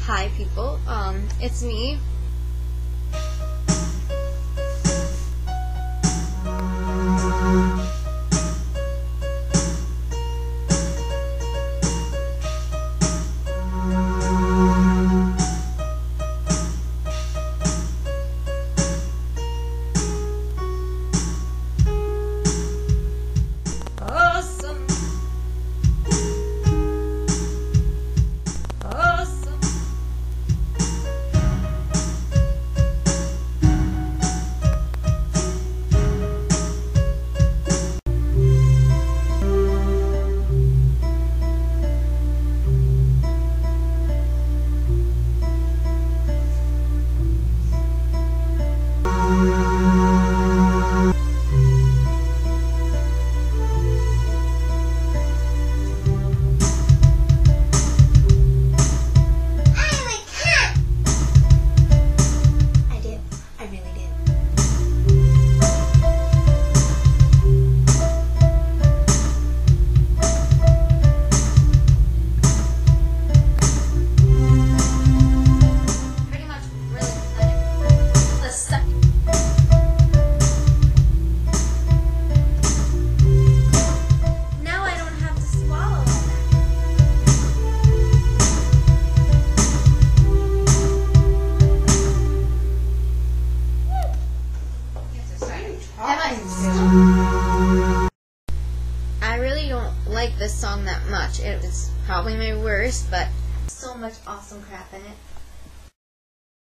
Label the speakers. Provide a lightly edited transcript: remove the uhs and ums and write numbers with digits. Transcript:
Speaker 1: Hi people, it's me. Awesome. Awesome. I really don't like this song that much. It was probably my worst, but so much awesome crap in it.